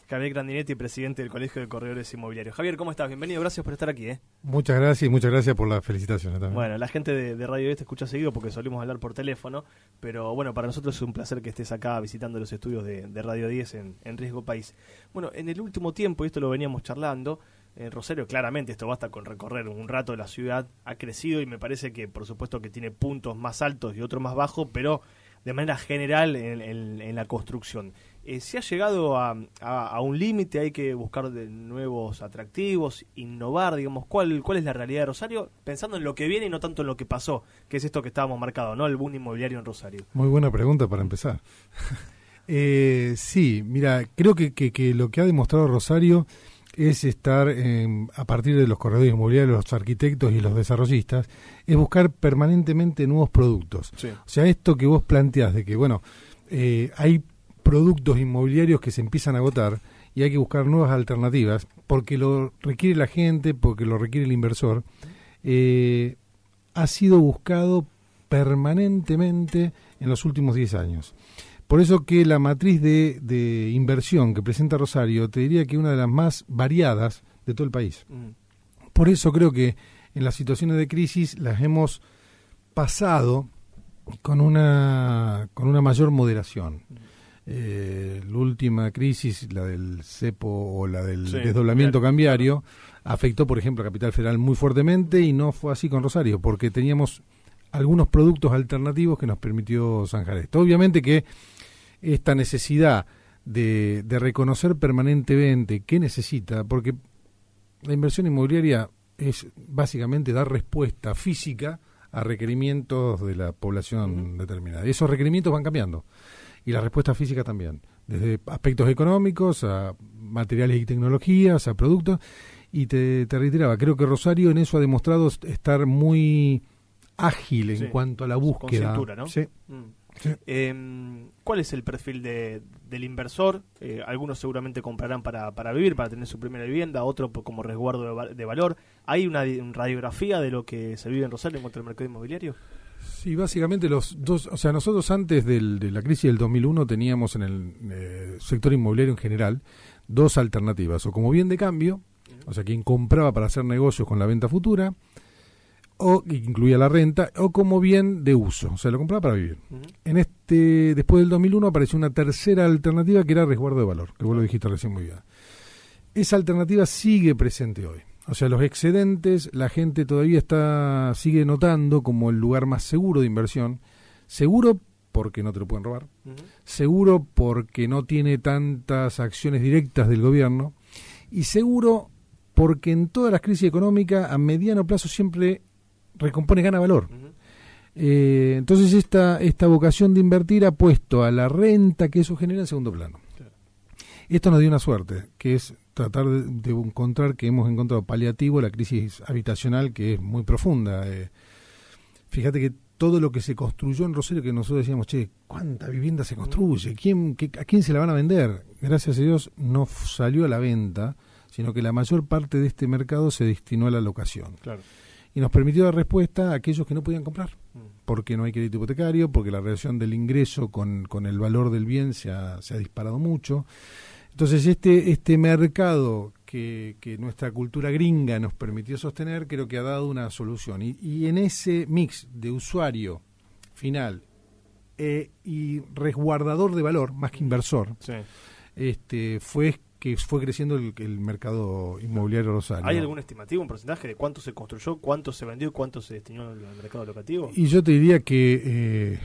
Javier Grandinetti, presidente del Colegio de Corredores Inmobiliarios. Javier, ¿cómo estás? Bienvenido, gracias por estar aquí. Muchas gracias por las felicitaciones también. Bueno, la gente de Radio E te escucha seguido porque solemos hablar por teléfono, pero bueno, para nosotros es un placer que estés acá visitando los estudios de Radio 10 en Riesgo País. Bueno, en el último tiempo, y esto lo veníamos charlando, Rosario, claramente esto basta con recorrer un rato de la ciudad, ha crecido y me parece que por supuesto que tiene puntos más altos y otros más bajos, pero de manera general en la construcción. ¿Se ha llegado a un límite? ¿Hay que buscar de nuevos atractivos, innovar? Digamos, ¿cuál es la realidad de Rosario? Pensando en lo que viene y no tanto en lo que pasó, que es esto que estábamos marcado, ¿no? El boom inmobiliario en Rosario. Muy buena pregunta para empezar. Sí, mira, creo que lo que ha demostrado Rosario es estar, a partir de los corredores inmobiliarios, los arquitectos y los desarrollistas, es buscar permanentemente nuevos productos. Sí. O sea, esto que vos planteás de que, bueno, hay productos inmobiliarios que se empiezan a agotar y hay que buscar nuevas alternativas porque lo requiere la gente, porque lo requiere el inversor, ha sido buscado permanentemente en los últimos 10 años. Por eso que la matriz de inversión que presenta Rosario, te diría que una de las más variadas de todo el país. Por eso creo que en las situaciones de crisis las hemos pasado con una mayor moderación. La última crisis, la del cepo o la del desdoblamiento cambiario, afectó, por ejemplo, a Capital Federal muy fuertemente y no fue así con Rosario, porque teníamos algunos productos alternativos que nos permitió zanjar esto. Obviamente que esta necesidad de reconocer permanentemente qué necesita, porque la inversión inmobiliaria es básicamente dar respuesta física a requerimientos de la población determinada. Y esos requerimientos van cambiando. Y la respuesta física también, desde aspectos económicos a materiales y tecnologías, a productos. Y te reiteraba, creo que Rosario en eso ha demostrado estar muy ágil en cuanto a la búsqueda. Con cintura, ¿no? Sí. Sí. ¿Cuál es el perfil del inversor? Algunos seguramente comprarán para vivir, para tener su primera vivienda, otro como resguardo de valor. ¿Hay una radiografía de lo que se vive en Rosario en cuanto al mercado inmobiliario? Sí, básicamente los dos, o sea, nosotros antes de la crisis del 2001 teníamos en el sector inmobiliario en general dos alternativas, o como bien de cambio, o sea, quien compraba para hacer negocios con la venta futura, o que incluía la renta, o como bien de uso, o sea, lo compraba para vivir. Después del 2001 apareció una tercera alternativa que era resguardo de valor, que vos lo dijiste recién muy bien. Esa alternativa sigue presente hoy. O sea, los excedentes, la gente todavía sigue notando como el lugar más seguro de inversión. Seguro porque no te lo pueden robar. Seguro porque no tiene tantas acciones directas del gobierno. Y seguro porque en todas las crisis económicas, a mediano plazo siempre recompone, gana valor. Entonces esta vocación de invertir ha puesto a la renta que eso genera en segundo plano. Claro. Esto nos dio una suerte, que es tratar de encontrar, que hemos encontrado paliativo a la crisis habitacional, que es muy profunda. Fíjate que todo lo que se construyó en Rosario, que nosotros decíamos, ¿cuánta vivienda se construye? ¿A quién se la van a vender? Gracias a Dios no salió a la venta, sino que la mayor parte de este mercado se destinó a la locación. Claro. Y nos permitió dar respuesta a aquellos que no podían comprar, porque no hay crédito hipotecario, porque la relación del ingreso con el valor del bien se ha disparado mucho. Entonces este mercado que nuestra cultura gringa nos permitió sostener, creo que ha dado una solución. Y en ese mix de usuario final y resguardador de valor, más que inversor, fue creciendo el mercado inmobiliario Rosario. ¿Hay algún estimativo, un porcentaje de cuánto se construyó, cuánto se vendió y cuánto se destinó al mercado locativo? Y yo te diría que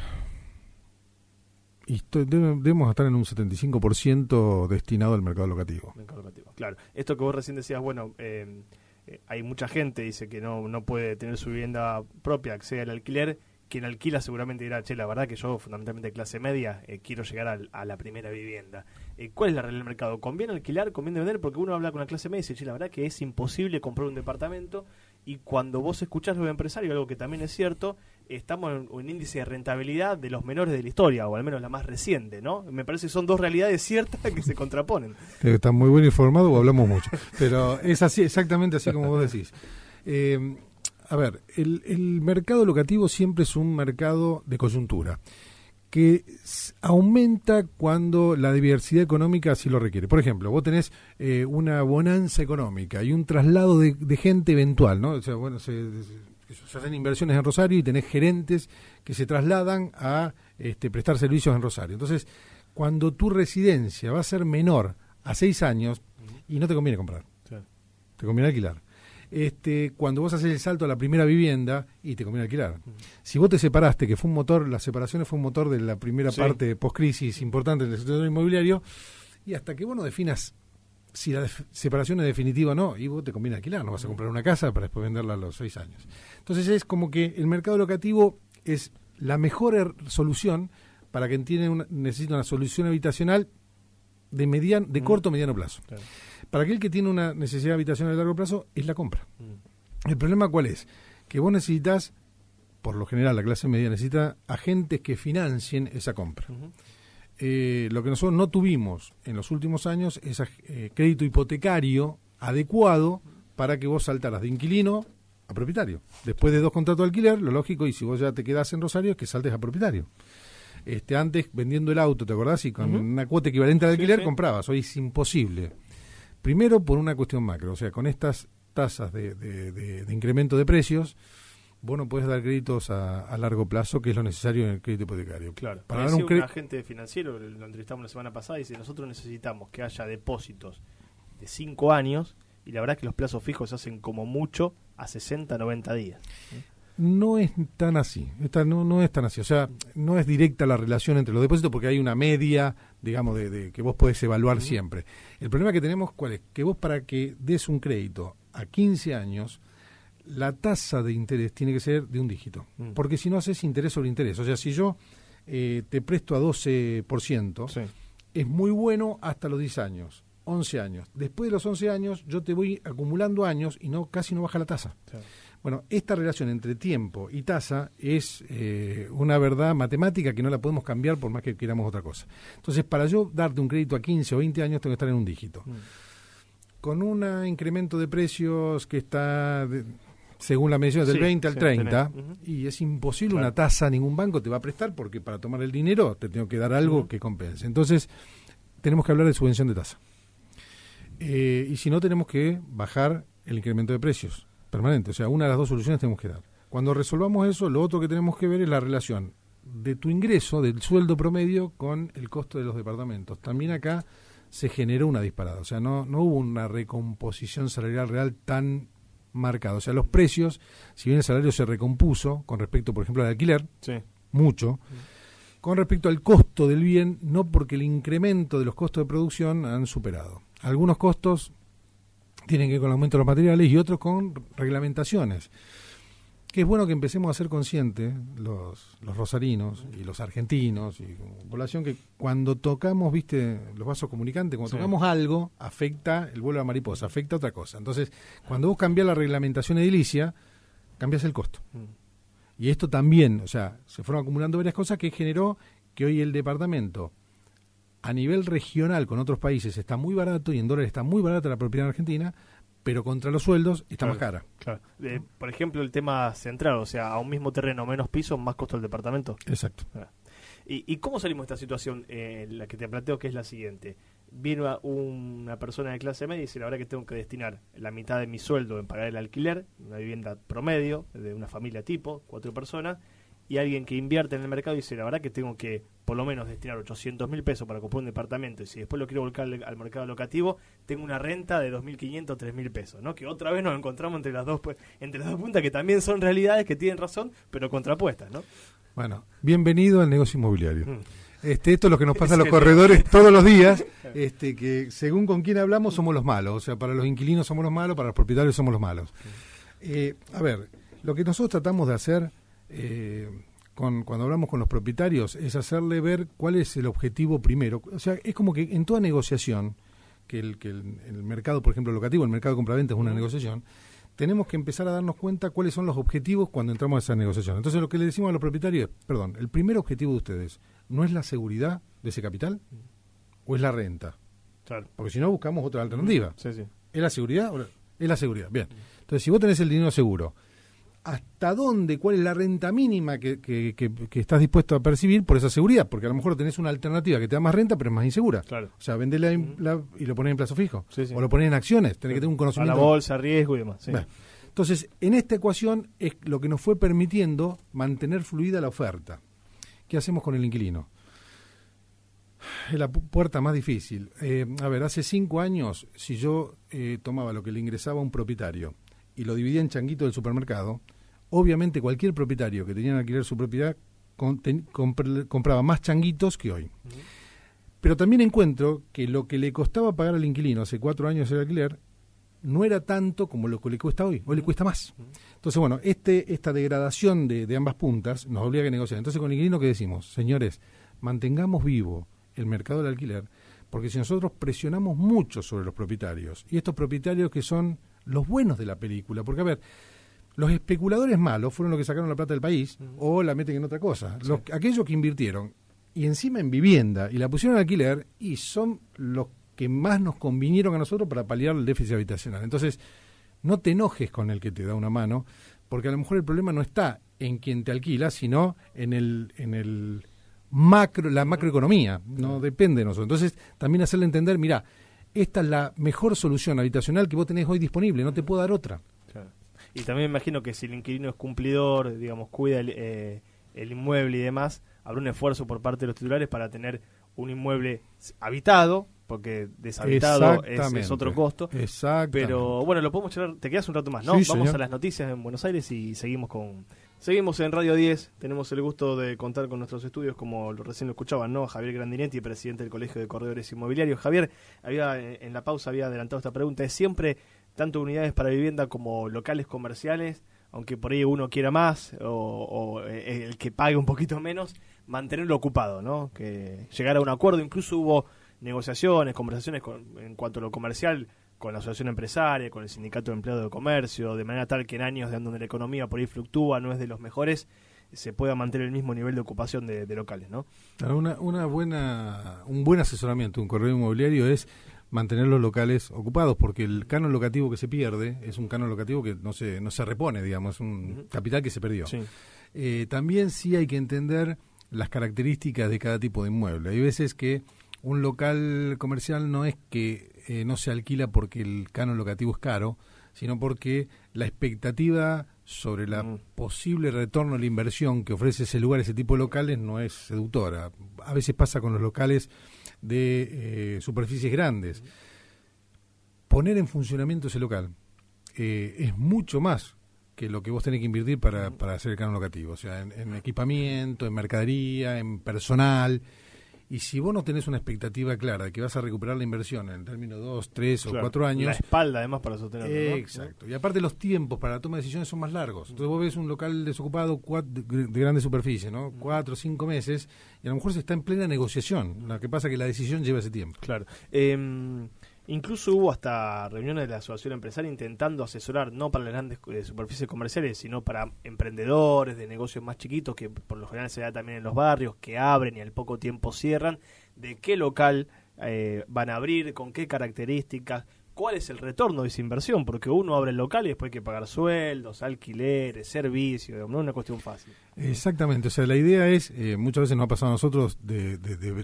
debemos estar en un 75% destinado al mercado locativo. Claro. Esto que vos recién decías, bueno, hay mucha gente dice que no puede tener su vivienda propia, accede al alquiler. Quien alquila seguramente dirá, la verdad que yo, fundamentalmente clase media, quiero llegar a la primera vivienda. ¿Cuál es la realidad del mercado? ¿Conviene alquilar? ¿Conviene vender? Porque uno habla con la clase media y dice, la verdad que es imposible comprar un departamento. Y cuando vos escuchás a los empresarios, algo que también es cierto, estamos en un índice de rentabilidad de los menores de la historia, o al menos la más reciente, ¿no? Me parece que son dos realidades ciertas que se contraponen. Estás muy bien informado o hablamos mucho. Pero es así, exactamente así como vos decís. A ver, el mercado locativo siempre es un mercado de coyuntura. aumenta cuando la diversidad económica así lo requiere. Por ejemplo, vos tenés una bonanza económica y un traslado de gente eventual, ¿no? O sea, bueno, se hacen inversiones en Rosario y tenés gerentes que se trasladan a prestar servicios en Rosario. Entonces, cuando tu residencia va a ser menor a 6 años, y no te conviene comprar, te conviene alquilar. Cuando vos haces el salto a la primera vivienda, y te conviene alquilar. Si vos te separaste, que fue un motor, las separaciones fue un motor de la primera parte post-crisis importante en el sector inmobiliario, y hasta que vos no definas si la separación es definitiva o no, y vos te conviene alquilar, no vas a comprar una casa para después venderla a los 6 años. Entonces es como que el mercado locativo es la mejor solución para quien necesita una solución habitacional de corto o mediano plazo. Claro. Para aquel que tiene una necesidad habitacional a largo plazo, es la compra. El problema, ¿cuál es? Que vos necesitas, por lo general la clase media necesita agentes que financien esa compra. Lo que nosotros no tuvimos en los últimos años es crédito hipotecario adecuado para que vos saltaras de inquilino a propietario. Después de 2 contratos de alquiler, lo lógico, y si vos ya te quedás en Rosario, es que saltes a propietario. Antes, vendiendo el auto, ¿te acordás? Y con una cuota equivalente al alquiler comprabas. Hoy es imposible. Primero, por una cuestión macro. O sea, con estas tasas de incremento de precios, vos no podés dar créditos a largo plazo, que es lo necesario en el crédito hipotecario. Claro. Para dar un agente financiero, lo entrevistamos la semana pasada, y dice, nosotros necesitamos que haya depósitos de 5 años, y la verdad es que los plazos fijos se hacen como mucho a 60, 90 días. No es tan así, no es tan así, o sea, no es directa la relación entre los depósitos porque hay una media, digamos, de que vos podés evaluar siempre. El problema que tenemos, ¿cuál es? Que vos, para que des un crédito a 15 años, la tasa de interés tiene que ser de un dígito, porque si no haces interés sobre interés. O sea, si yo te presto a 12%, es muy bueno hasta los 10 años, 11 años. Después de los 11 años, yo te voy acumulando años y casi no baja la tasa. Bueno, esta relación entre tiempo y tasa es una verdad matemática que no la podemos cambiar por más que queramos otra cosa. Entonces, para yo darte un crédito a 15 o 20 años, tengo que estar en un dígito. Con un incremento de precios que está, según la medición, del 20 al 30, y es imposible una tasa, ningún banco te va a prestar, porque para tomar el dinero te tengo que dar algo que compense. Entonces, tenemos que hablar de subvención de tasa. Y si no, tenemos que bajar el incremento de precios permanente. O sea, una de las dos soluciones tenemos que dar. Cuando resolvamos eso, lo otro que tenemos que ver es la relación de tu ingreso, del sueldo promedio, con el costo de los departamentos. También acá se generó una disparada. O sea, no hubo una recomposición salarial real tan marcada. O sea, los precios, si bien el salario se recompuso con respecto, por ejemplo, al alquiler, mucho, con respecto al costo del bien, no, porque el incremento de los costos de producción han superado. Algunos costos tienen que ver con el aumento de los materiales y otros con reglamentaciones. Que es bueno que empecemos a ser conscientes, los rosarinos y los argentinos y población, que cuando tocamos, los vasos comunicantes, cuando tocamos algo, afecta el vuelo a la mariposa, afecta otra cosa. Entonces, cuando vos cambiás la reglamentación edilicia, cambiás el costo. Y esto también, o sea, se fueron acumulando varias cosas que generó que hoy el departamento, a nivel regional con otros países, está muy barato, y en dólares está muy barata la propiedad en Argentina, pero contra los sueldos está más cara. Claro. Por ejemplo, el tema central, o sea, a un mismo terreno, menos pisos, más costo del departamento. Exacto. ¿Y cómo salimos de esta situación? La que te planteo, que es la siguiente. Viene una persona de clase media y dice, la verdad que tengo que destinar la mitad de mi sueldo en pagar el alquiler, una vivienda promedio, de una familia tipo, 4 personas, y alguien que invierte en el mercado dice, la verdad que tengo que por lo menos destinar 800.000 pesos para comprar un departamento, y si después lo quiero volcar al mercado locativo, tengo una renta de 2.500, 3.000 pesos, ¿no? Que otra vez nos encontramos entre las dos puntas, que también son realidades que tienen razón, pero contrapuestas, ¿no? Bueno, bienvenido al negocio inmobiliario. Esto es lo que nos pasa a los corredores todos los días, que según con quién hablamos somos los malos. O sea, para los inquilinos somos los malos, para los propietarios somos los malos. A ver, lo que nosotros tratamos de hacer cuando hablamos con los propietarios es hacerle ver cuál es el objetivo primero. O sea, es como que en toda negociación, que el mercado, por ejemplo, locativo, el mercado de compraventa es una negociación, tenemos que empezar a darnos cuenta cuáles son los objetivos cuando entramos a esa negociación. Entonces, lo que le decimos a los propietarios es, perdón, el primer objetivo de ustedes, ¿no es la seguridad de ese capital? ¿O es la renta? Claro. Porque si no, buscamos otra alternativa. Sí. ¿Es la seguridad? Es la seguridad, bien. Entonces, si vos tenés el dinero seguro, hasta dónde, cuál es la renta mínima que estás dispuesto a percibir por esa seguridad, porque a lo mejor tenés una alternativa que te da más renta, pero es más insegura. Claro. O sea, vendela y lo ponés en plazo fijo, Sí, sí. o lo ponés en acciones, tenés que tener un conocimiento. A la bolsa, riesgo y demás. Sí. Bueno, entonces, en esta ecuación es lo que nos fue permitiendo mantener fluida la oferta. ¿Qué hacemos con el inquilino? Es la puerta más difícil. A ver, hace 5 años, si yo tomaba lo que le ingresaba a un propietario y lo dividía en changuitos del supermercado, obviamente cualquier propietario que tenía en alquiler su propiedad compraba más changuitos que hoy. Pero también encuentro que lo que le costaba pagar al inquilino hace 4 años el alquiler no era tanto como lo que le cuesta hoy le cuesta más. Entonces, bueno, esta degradación de ambas puntas nos obliga a negociar. Entonces, con el inquilino, ¿qué decimos? Señores, mantengamos vivo el mercado del alquiler, porque si nosotros presionamos mucho sobre los propietarios, y estos propietarios que son los buenos de la película, porque a ver, los especuladores malos fueron los que sacaron la plata del país o la meten en otra cosa. Sí. Aquellos que invirtieron y encima en vivienda y la pusieron en alquiler y son los que más nos convinieron a nosotros para paliar el déficit habitacional. Entonces, no te enojes con el que te da una mano, porque a lo mejor el problema no está en quien te alquila, sino en el la macroeconomía, no depende de nosotros. Entonces, también hacerle entender, mira, esta es la mejor solución habitacional que vos tenés hoy disponible, no te puedo dar otra. Claro. Y también me imagino que si el inquilino es cumplidor, digamos, cuida el inmueble y demás, habrá un esfuerzo por parte de los titulares para tener un inmueble habitado, porque deshabitado es otro costo. Exactamente. Pero bueno, lo podemos charlar, te quedas un rato más, ¿no? Sí, Vamos señor. a las noticias en Buenos Aires y seguimos en Radio 10, tenemos el gusto de contar con nuestros estudios, como recién lo escuchaban, ¿no? Javier Grandinetti, presidente del Colegio de Corredores Inmobiliarios. Javier, en la pausa había adelantado esta pregunta, ¿es siempre tanto unidades para vivienda como locales comerciales, aunque por ahí uno quiera más o el que pague un poquito menos, mantenerlo ocupado, ¿no? Que llegar a un acuerdo, incluso hubo negociaciones, conversaciones en cuanto a lo comercial, con la asociación empresaria, con el sindicato de empleados de comercio, de manera tal que en años donde la economía por ahí fluctúa, no es de los mejores, se pueda mantener el mismo nivel de ocupación de locales, ¿no? Un buen asesoramiento, un corredor inmobiliario es mantener los locales ocupados, porque el canon locativo que se pierde es un canon locativo que no se repone, digamos, es un capital que se perdió. Sí. También sí hay que entender las características de cada tipo de inmueble. Hay veces que un local comercial no es que no se alquila porque el canon locativo es caro, sino porque la expectativa sobre la posible retorno a la inversión que ofrece ese lugar, ese tipo de locales, no es seductora. A veces pasa con los locales de superficies grandes. Poner en funcionamiento ese local es mucho más que lo que vos tenés que invertir para hacer el canon locativo. O sea, en equipamiento, en mercadería, en personal. Y si vos no tenés una expectativa clara de que vas a recuperar la inversión en términos de 2, 3 o 4 años... La espalda, además, para sostenerlo, ¿no? Exacto. Y aparte los tiempos para la toma de decisiones son más largos. Entonces vos ves un local desocupado de grande superficie, ¿no? 4 o 5 meses, y a lo mejor se está en plena negociación. Lo que pasa es que la decisión lleva ese tiempo. Claro. Incluso hubo hasta reuniones de la asociación empresaria intentando asesorar, no para las grandes superficies comerciales, sino para emprendedores de negocios más chiquitos, que por lo general se da también en los barrios, que abren y al poco tiempo cierran, de qué local van a abrir, con qué características, cuál es el retorno de esa inversión, porque uno abre el local y después hay que pagar sueldos, alquileres, servicios, no es una cuestión fácil. Exactamente, o sea, la idea es, muchas veces nos ha pasado a nosotros de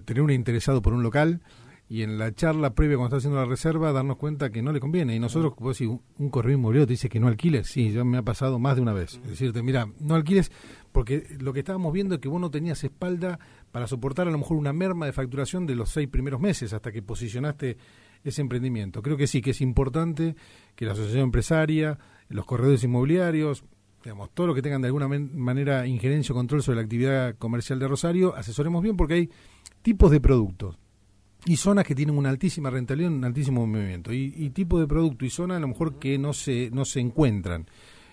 tener un interesado por un local, y en la charla previa cuando está haciendo la reserva darnos cuenta que no le conviene, y nosotros, pues, si un corredor inmobiliario te dice que no alquiles, sí, ya me ha pasado más de una vez, es decirte, mira, no alquiles porque lo que estábamos viendo es que vos no tenías espalda para soportar a lo mejor una merma de facturación de los 6 primeros meses hasta que posicionaste ese emprendimiento. Creo que sí, que es importante que la asociación empresaria, los corredores inmobiliarios, digamos, todo lo que tengan de alguna manera injerencia o control sobre la actividad comercial de Rosario, asesoremos bien, porque hay tipos de productos y zonas que tienen una altísima rentabilidad, un altísimo movimiento, y tipo de producto y zona a lo mejor que no se encuentran.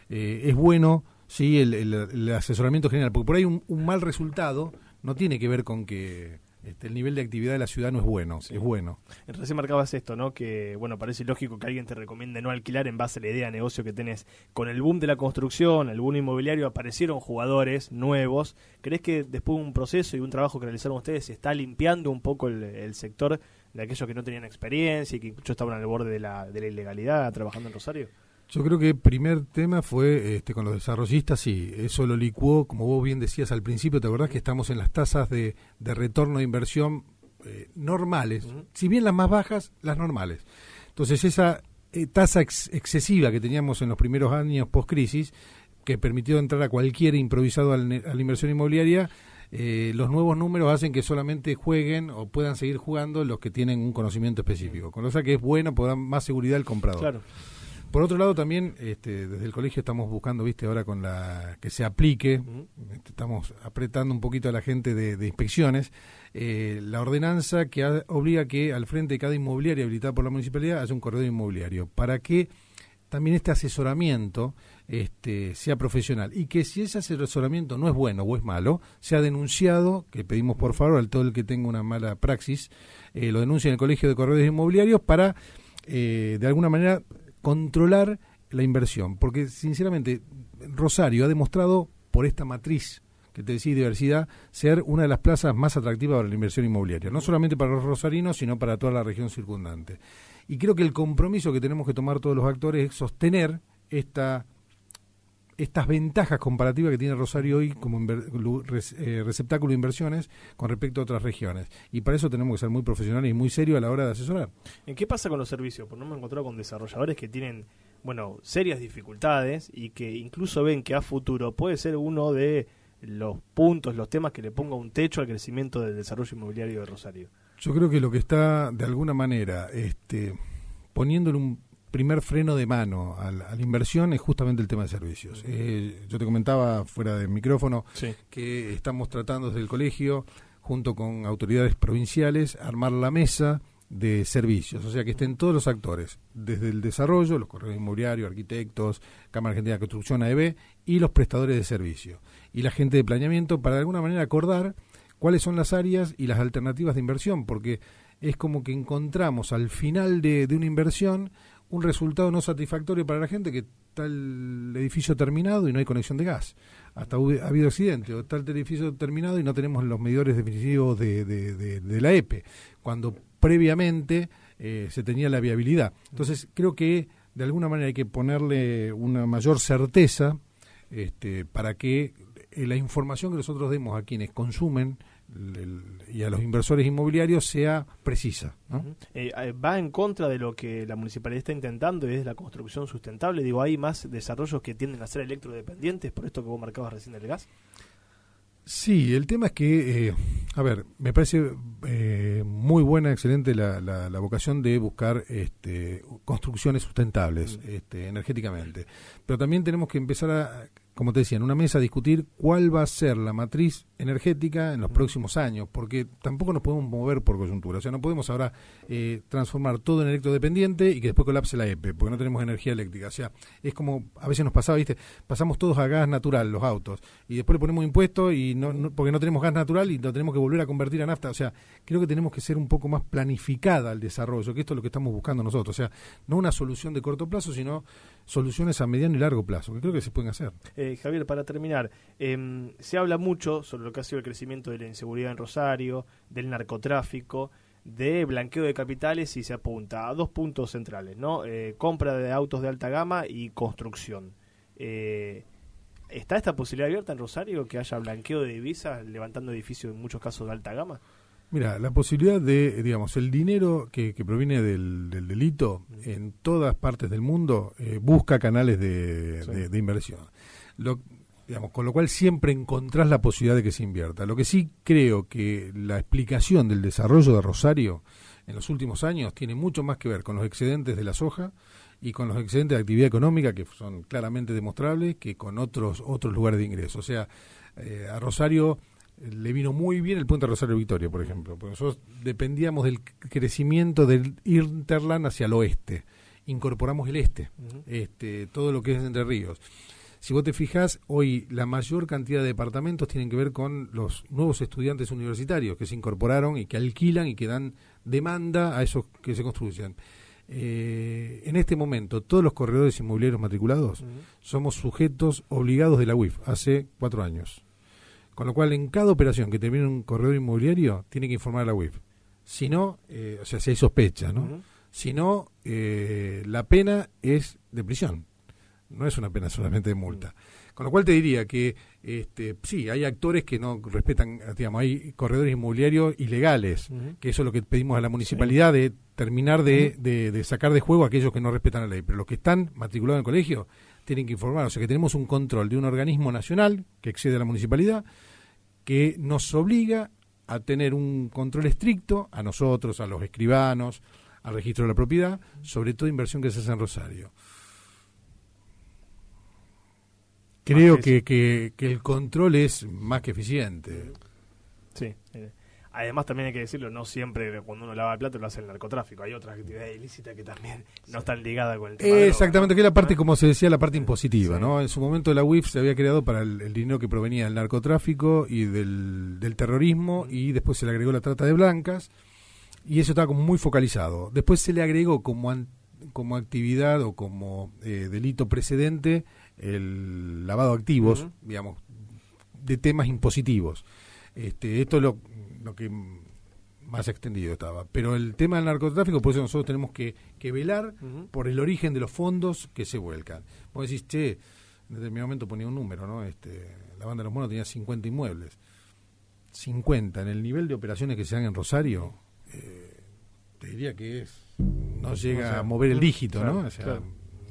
Es bueno, sí, el asesoramiento general, porque por ahí un mal resultado no tiene que ver con que el nivel de actividad de la ciudad no es bueno, sí. Es bueno. Recién marcabas esto, ¿no? Que, bueno, parece lógico que alguien te recomiende no alquilar en base a la idea de negocio que tenés. Con el boom de la construcción, el boom inmobiliario, aparecieron jugadores nuevos. ¿Crees que después de un proceso y un trabajo que realizaron ustedes se está limpiando un poco el sector de aquellos que no tenían experiencia y que incluso estaban al borde de la ilegalidad trabajando en Rosario? Yo creo que el primer tema fue con los desarrollistas, sí, eso lo licuó, como vos bien decías al principio, ¿te acordás que estamos en las tasas de retorno de inversión normales? Si bien las más bajas, las normales. Entonces esa tasa excesiva que teníamos en los primeros años post-crisis, que permitió entrar a cualquier improvisado a la inversión inmobiliaria, los nuevos números hacen que solamente jueguen o puedan seguir jugando los que tienen un conocimiento específico, con lo que es bueno, porque da más seguridad al comprador. Claro. Por otro lado, también desde el colegio estamos buscando, ahora con que se aplique, estamos apretando un poquito a la gente de inspecciones, la ordenanza que obliga que al frente de cada inmobiliaria habilitada por la municipalidad haya un corredor inmobiliario, para que también este asesoramiento sea profesional, y que si ese asesoramiento no es bueno o es malo, sea denunciado, que pedimos por favor a todo el que tenga una mala praxis, lo denuncie en el colegio de corredores inmobiliarios para, de alguna manera, controlar la inversión, porque sinceramente Rosario ha demostrado por esta matriz que te decía, diversidad, ser una de las plazas más atractivas para la inversión inmobiliaria, no solamente para los rosarinos, sino para toda la región circundante. Y creo que el compromiso que tenemos que tomar todos los actores es sostener estas ventajas comparativas que tiene Rosario hoy como receptáculo de inversiones con respecto a otras regiones. Y para eso tenemos que ser muy profesionales y muy serios a la hora de asesorar. ¿En qué pasa con los servicios? Porque no me he encontrado con desarrolladores que tienen, serias dificultades y que incluso ven que a futuro puede ser uno de los puntos, los temas que le ponga un techo al crecimiento del desarrollo inmobiliario de Rosario. Yo creo que lo que está, de alguna manera, poniéndole un primer freno de mano a la inversión es justamente el tema de servicios. Yo te comentaba fuera del micrófono que estamos tratando desde el colegio, junto con autoridades provinciales, armar la mesa de servicios, o sea que estén todos los actores, desde el desarrollo, los corredores inmobiliarios, arquitectos, Cámara Argentina de Construcción, AEB, y los prestadores de servicio, y la gente de planeamiento, para de alguna manera acordar cuáles son las áreas y las alternativas de inversión, porque es como que encontramos al final de una inversión un resultado no satisfactorio para la gente, que está el edificio terminado y no hay conexión de gas. Hasta ha habido accidente, o está el edificio terminado y no tenemos los medidores definitivos de la EPE, cuando previamente se tenía la viabilidad. Entonces creo que de alguna manera hay que ponerle una mayor certeza para que la información que nosotros demos a quienes consumen y a los inversores inmobiliarios sea precisa, ¿no? Va en contra de lo que la municipalidad está intentando, y es la construcción sustentable. Digo, hay más desarrollos que tienden a ser electrodependientes, por esto que vos marcabas recién del gas. Sí, el tema es que, me parece muy buena, excelente la vocación de buscar construcciones sustentables energéticamente, pero también tenemos que empezar a, como te decía, en una mesa a discutir cuál va a ser la matriz energética en los próximos años, porque tampoco nos podemos mover por coyuntura, o sea, no podemos ahora transformar todo en electrodependiente y que después colapse la EPE, porque no tenemos energía eléctrica. O sea, es como a veces nos pasaba, pasamos todos a gas natural, los autos, y después le ponemos impuestos y porque no tenemos gas natural y lo tenemos que volver a convertir a nafta. O sea, creo que tenemos que ser un poco más planificada al desarrollo, que esto es lo que estamos buscando nosotros. O sea, no una solución de corto plazo, sino soluciones a mediano y largo plazo, que creo que se pueden hacer. Javier, para terminar, se habla mucho sobre lo que ha sido el crecimiento de la inseguridad en Rosario, del narcotráfico, de blanqueo de capitales, y se apunta a dos puntos centrales, ¿no? Compra de autos de alta gama y construcción. ¿Está esta posibilidad abierta en Rosario, que haya blanqueo de divisas levantando edificios en muchos casos de alta gama? Mira, la posibilidad de, el dinero que proviene del delito en todas partes del mundo busca canales de inversión. Con lo cual siempre encontrás la posibilidad de que se invierta. Lo que sí creo que la explicación del desarrollo de Rosario en los últimos años tiene mucho más que ver con los excedentes de la soja y con los excedentes de actividad económica, que son claramente demostrables, que con otros lugares de ingreso. O sea, a Rosario le vino muy bien el puente Rosario Victoria, por ejemplo, porque nosotros dependíamos del crecimiento del Interland hacia el oeste. Incorporamos el todo lo que es Entre Ríos. Si vos te fijás, hoy la mayor cantidad de departamentos tienen que ver con los nuevos estudiantes universitarios que se incorporaron y que alquilan y que dan demanda a esos que se construyen. En este momento, todos los corredores inmobiliarios matriculados somos sujetos obligados de la UIF hace 4 años. Con lo cual, en cada operación que termine un corredor inmobiliario, tiene que informar a la UIF. Si no, si hay sospecha, ¿no? Si no, la pena es de prisión. no es una pena solamente de multa. Con lo cual te diría que sí, hay actores que no respetan, digamos, hay corredores inmobiliarios ilegales, que eso es lo que pedimos a la municipalidad, de terminar de sacar de juego a aquellos que no respetan la ley. Pero los que están matriculados en el colegio tienen que informar, o sea que tenemos un control de un organismo nacional que excede a la municipalidad, que nos obliga a tener un control estricto a nosotros, a los escribanos, al registro de la propiedad, sobre todo inversión que se hace en Rosario. Creo que el control es más que eficiente. Sí. Además, también hay que decirlo, no siempre cuando uno lava el plato lo hace el narcotráfico. Hay otras actividades ilícitas que también no están ligadas con el tema. Exactamente, que es la parte, como se decía, la parte impositiva, ¿no? En su momento la UIF se había creado para el dinero que provenía del narcotráfico y del terrorismo, y después se le agregó la trata de blancas, y eso estaba como muy focalizado. Después se le agregó como actividad o como delito precedente el lavado de activos, digamos, de temas impositivos. Esto es lo que más extendido estaba. Pero el tema del narcotráfico, por eso nosotros tenemos que velar por el origen de los fondos que se vuelcan. Vos decís, en determinado momento ponía un número, ¿no? La Banda de los Monos tenía 50 inmuebles. 50. En el nivel de operaciones que se dan en Rosario, te diría que no llega a mover el dígito, claro, ¿no? O sea,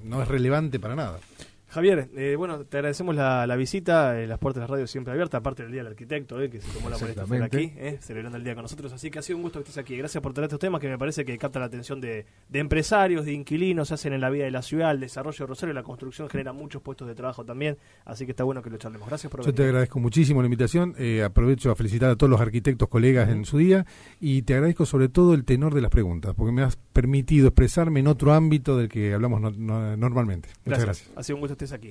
no es relevante para nada. Javier, bueno, te agradecemos la visita, las puertas de la radio siempre abiertas, aparte del Día del Arquitecto, que se tomó la molestia de estar aquí, celebrando el día con nosotros, así que ha sido un gusto que estés aquí. Gracias por traer estos temas que me parece que captan la atención de empresarios, de inquilinos, se hacen en la vida de la ciudad, el desarrollo de Rosario, la construcción genera muchos puestos de trabajo también, así que está bueno que lo charlemos. Gracias por venir. Yo te agradezco muchísimo la invitación, aprovecho a felicitar a todos los arquitectos colegas en su día, y te agradezco sobre todo el tenor de las preguntas, porque me has permitido expresarme en otro ámbito del que hablamos normalmente. Muchas gracias. Ha sido un gusto que estés aquí.